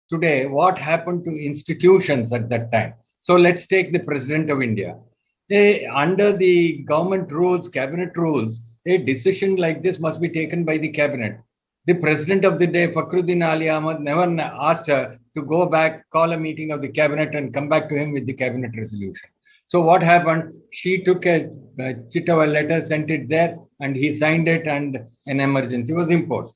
today what happened to institutions at that time. So let's take the President of India. Under the government rules, cabinet rules, a decision like this must be taken by the cabinet. The president of the day, Fakhruddin Ali Ahmad, never asked her to go back, call a meeting of the cabinet and come back to him with the cabinet resolution. So what happened? She took a chit of a letter, sent it there, and he signed it, and an emergency was imposed.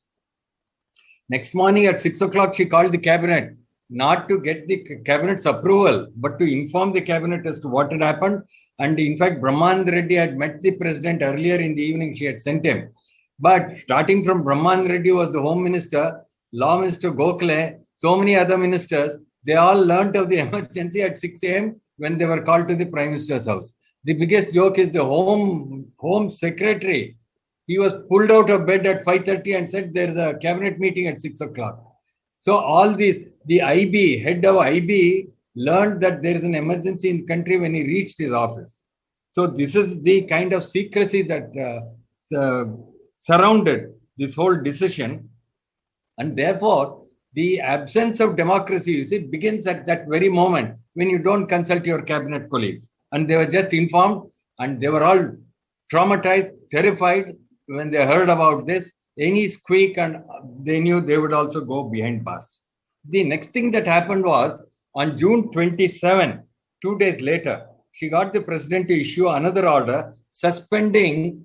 Next morning at 6 o'clock, she called the cabinet, not to get the cabinet's approval, but to inform the cabinet as to what had happened. And in fact, Brahmanand Reddy had met the president earlier in the evening. She had sent him. But starting from Brahmanand Reddy was the Home Minister, Law Minister Gokhale, so many other ministers, they all learnt of the emergency at 6 a.m. when they were called to the Prime Minister's house. The biggest joke is the Home Secretary. He was pulled out of bed at 5:30 and said there's a cabinet meeting at 6 o'clock. So all these, the IB, head of IB, learned that there is an emergency in the country when he reached his office. So this is the kind of secrecy that surrounded this whole decision. And therefore, the absence of democracy, you see, begins at that very moment when you don't consult your cabinet colleagues. And they were just informed and they were all traumatized, terrified when they heard about this. Any squeak and they knew they would also go behind bars. The next thing that happened was on June 27, 2 days later, she got the president to issue another order suspending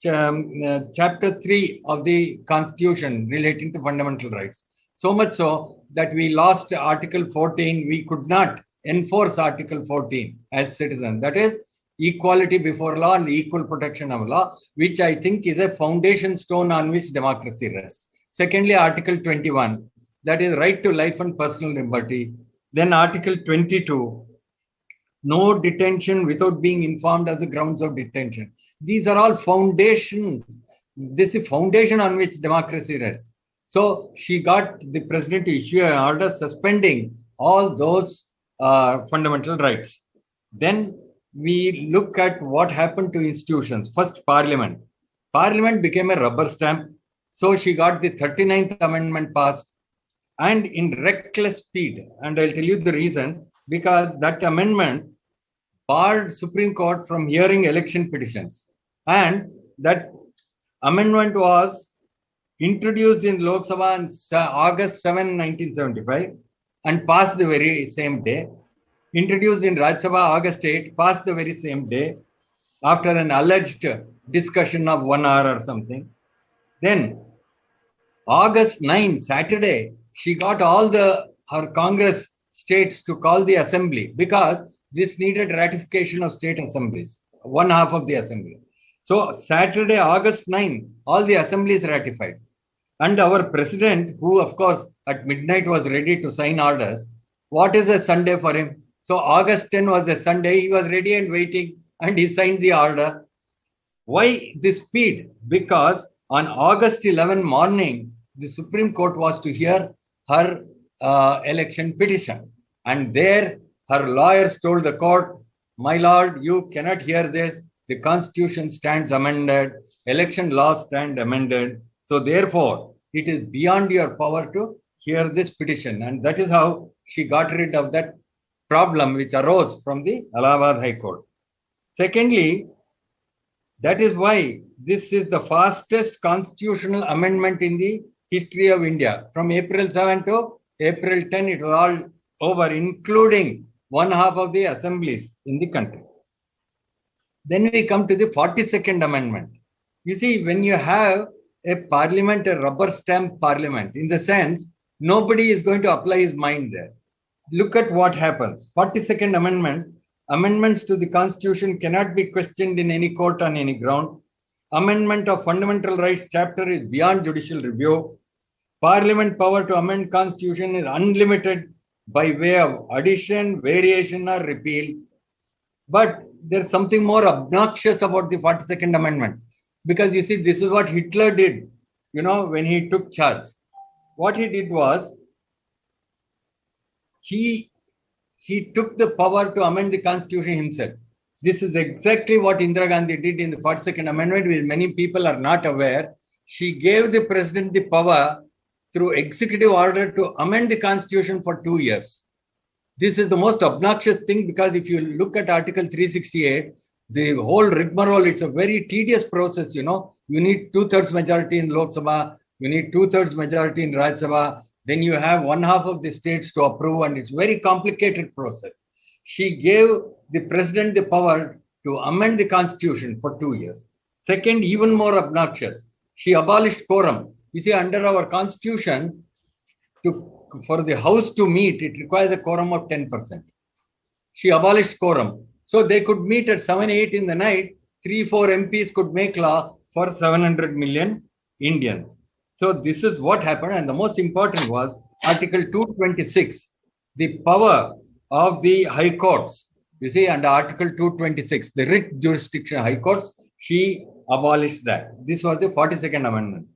chapter 3 of the Constitution relating to fundamental rights. So much so that we lost Article 14. We could not enforce Article 14 as citizens. That is equality before law and equal protection of law, which I think is a foundation stone on which democracy rests. Secondly, Article 21, that is right to life and personal liberty. Then Article 22, no detention without being informed of the grounds of detention. These are all foundations. This is foundation on which democracy rests. So she got the president to issue an order suspending all those fundamental rights. Then we look at what happened to institutions. First, Parliament. Parliament became a rubber stamp. So she got the 39th Amendment passed and in reckless speed. And I'll tell you the reason, because that amendment barred Supreme Court from hearing election petitions. And that amendment was introduced in Lok Sabha on August 7, 1975 and passed the very same day. Introduced in Rajya Sabha August 8, passed the very same day after an alleged discussion of 1 hour or something. Then August 9, Saturday, she got all her Congress states to call the assembly because this needed ratification of state assemblies, one half of the assembly. So Saturday, August 9, all the assemblies ratified. And our president, who of course at midnight was ready to sign orders, what is a Sunday for him? So August 10 was a Sunday, he was ready and waiting and he signed the order. Why this speed? Because on August 11 morning, the Supreme Court was to hear her election petition. And there her lawyers told the court, my lord, you cannot hear this. The constitution stands amended, election laws stand amended. So therefore, it is beyond your power to hear this petition. And that is how she got rid of that problem which arose from the Allahabad High Court. Secondly, that is why this is the fastest constitutional amendment in the history of India. From April 7 to April 10, it was all over, including one half of the assemblies in the country. Then we come to the 42nd Amendment. You see, when you have a parliament, a rubber stamp parliament, in the sense, nobody is going to apply his mind there. Look at what happens. 42nd Amendment, amendments to the Constitution cannot be questioned in any court on any ground. Amendment of Fundamental Rights chapter is beyond judicial review. Parliament power to amend Constitution is unlimited by way of addition, variation, or repeal. But there's something more obnoxious about the 42nd Amendment. Because you see, this is what Hitler did, when he took charge. What he did was, he took the power to amend the Constitution himself. This is exactly what Indira Gandhi did in the 42nd Amendment, which many people are not aware. She gave the president the power through executive order to amend the constitution for 2 years. This is the most obnoxious thing, because if you look at Article 368, the whole rigmarole, it's a very tedious process. You need 2/3 majority in Lok Sabha, you need 2/3 majority in Rajya Sabha, then you have 1/2 of the states to approve, and it's a very complicated process. She gave the president the power to amend the constitution for 2 years. Second, even more obnoxious, she abolished quorum. You see, under our constitution, for the House to meet, it requires a quorum of 10%. She abolished quorum. So they could meet at 7, 8 in the night. 3, 4 MPs could make law for 700 million Indians. So this is what happened. And the most important was Article 226, the power of the high courts. You see, under Article 226, the writ jurisdiction high courts, she abolished that. This was the 42nd Amendment.